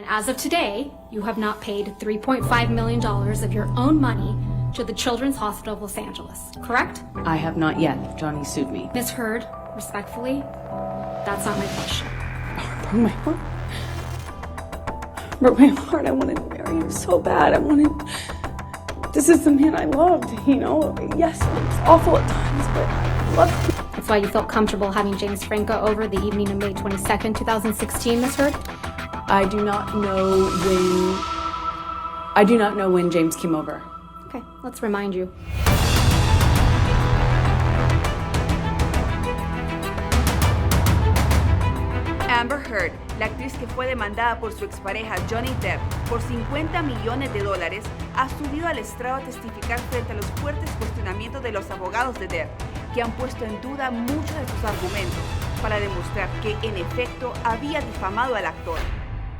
as of today, you have not paid $3.5 million of your own money to the Children's Hospital of Los Angeles, correct? I have not yet. Johnny sued me. Ms. Heard, respectfully, that's not my question. Broke my heart. Broke my heart. I wanted to marry him so bad. This is the man I loved, you know? Yes, it's awful at times, but I loved him. That's why you felt comfortable having James Franco over the evening of May 22nd, 2016, Ms. Heard? I do not know when James came over. Okay, let's remind you. Amber Heard, la actriz que fue demandada por su expareja Johnny Depp por $50 millones, ha subido al estrado a testificar frente a los fuertes cuestionamientos de los abogados de Depp, que han puesto en duda muchos de sus argumentos para demostrar que, en efecto, había difamado al actor.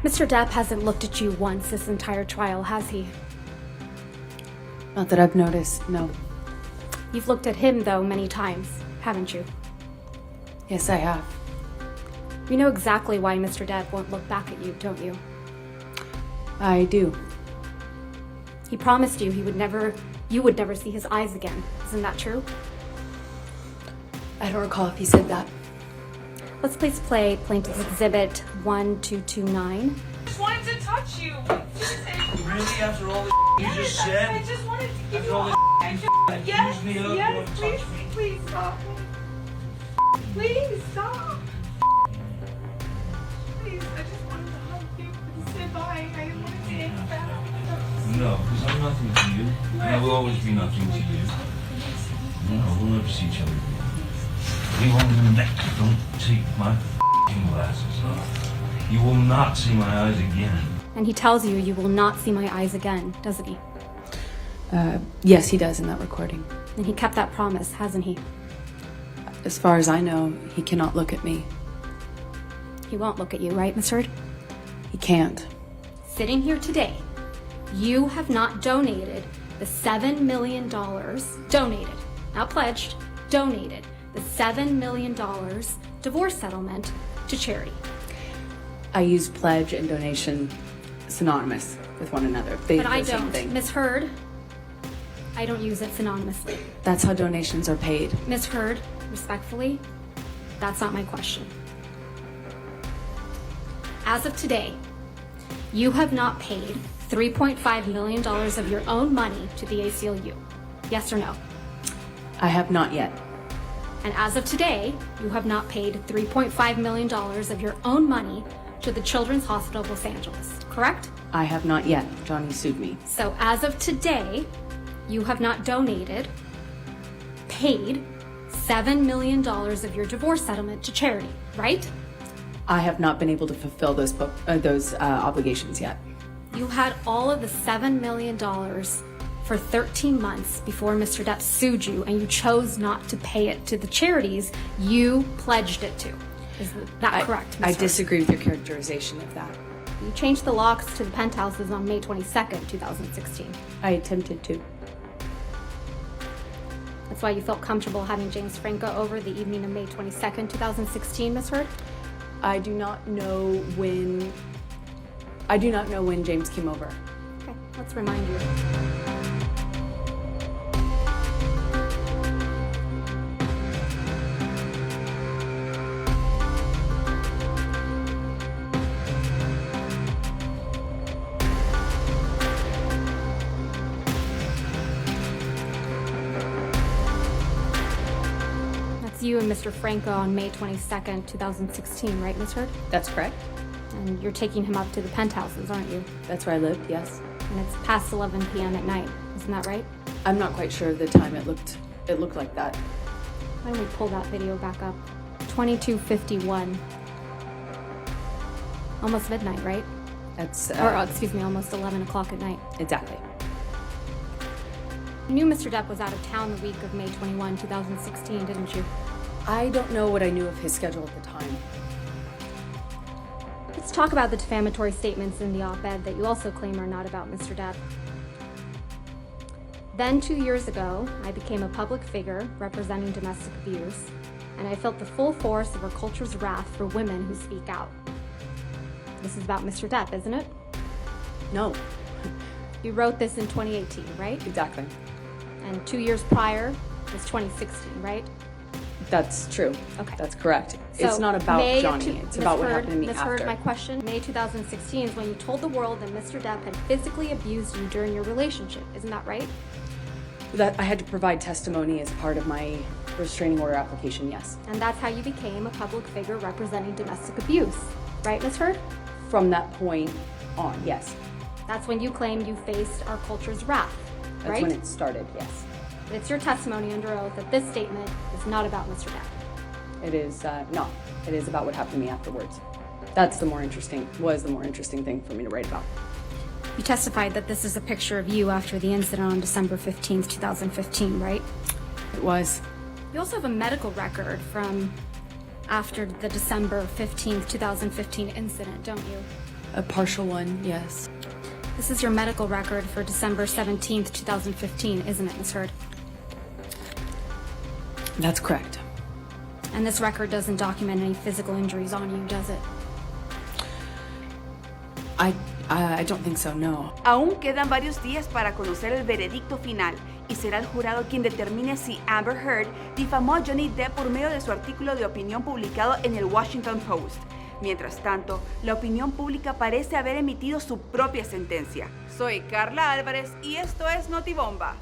Mr. Depp hasn't looked at you once this entire trial, has he? Not that I've noticed, no. You've looked at him, though, many times, haven't you? Yes, I have. You know exactly why Mr. Depp won't look back at you, don't you? I do. He promised you you would never see his eyes again. Isn't that true? I don't recall if he said that. Let's please play Plaintiff's Exhibit 1229. I just wanted to touch you. Really? After all the you just said? I just wanted to give After you all a the yes, used me up, you yes, want to please, touch me? please stop. Please stop. Please, I just wanted to hug you and say bye. I wanted to say bye. No, because I'm nothing to you. And I will always be nothing to you. No, we'll never see each other again. You won't don't take my glasses off. You will not see my eyes again. And he tells you you will not see my eyes again, doesn't he? Yes, he does in that recording. And he kept that promise, hasn't he? As far as I know, he cannot look at me. He won't look at you, right, Ms. Heard? He can't. Sitting here today, you have not donated the $7 million, donated, not pledged, donated the $7 million divorce settlement to charity. I use pledge and donation synonymous with one another. They But do I the same don't. thing. Ms. Heard, I don't use it synonymously. That's how donations are paid. Ms. Heard, respectfully, that's not my question. As of today, you have not paid $3.5 million of your own money to the ACLU. Yes or no? I have not yet. And as of today, you have not paid $3.5 million of your own money to the Children's Hospital of Los Angeles, correct? I have not yet. Johnny sued me. So as of today, you have not donated, paid $7 million of your divorce settlement to charity, right? I have not been able to fulfill those obligations yet. You had all of the $7 million for 13 months before Mr. Depp sued you, and you chose not to pay it to the charities you pledged it to. Is that correct, Ms. I Heard? disagree with your characterization of that. You changed the locks to the penthouses on May 22nd, 2016. I attempted to. That's why you felt comfortable having James Franco over the evening of May 22nd, 2016, Ms. Heard? I do not know when James came over. Okay, let's remind you. You and Mr. Franco on May 22nd, 2016, right, Ms. Heard? That's correct. And you're taking him up to the penthouses, aren't you? That's where I lived, yes. And it's past 11 p.m. at night, isn't that right? I'm not quite sure of the time it looked like that. Why don't we pull that video back up? 22:51. Almost midnight, right? That's almost 11 o'clock at night. exactly. You knew Mr. Depp was out of town the week of May 21, 2016, didn't you? I don't know what I knew of his schedule at the time. Let's talk about the defamatory statements in the op-ed that you also claim are not about Mr. Depp. Then 2 years ago, I became a public figure representing domestic abuse, and I felt the full force of our culture's wrath for women who speak out. this is about Mr. Depp, isn't it? No, You wrote this in 2018, right? exactly. And 2 years prior was 2016, right? That's true. Okay. That's correct. So It's not about May of Johnny. It's about what happened to me misheard after. my question. May 2016 is when you told the world that Mr. Depp had physically abused you during your relationship. Isn't that right? That I had to provide testimony as part of my restraining order application, yes. And that's how you became a public figure representing domestic abuse. Right, Ms. Heard? From that point on, yes. That's when you claimed you faced our culture's wrath, That's right? when it started, yes. It's your testimony under oath that this statement is not about Mr. Depp. It is not. It is about what happened to me afterwards. That's the more interesting thing for me to write about. You testified that this is a picture of you after the incident on December 15th, 2015, right? It was. You also have a medical record from after the December 15th, 2015 incident, don't you? A partial one, yes. This is your medical record for December 17th, 2015, isn't it, Ms. Heard? That's correct. And this record doesn't document any physical injuries on you, does it? I don't think so, no. Aún quedan varios días para conocer el veredicto final y será el jurado quien determine si Amber Heard difamó a Johnny Depp por medio de su artículo de opinión publicado en el Washington Post. Mientras tanto, la opinión pública parece haber emitido su propia sentencia. Soy Carla Álvarez y esto es Notibomba.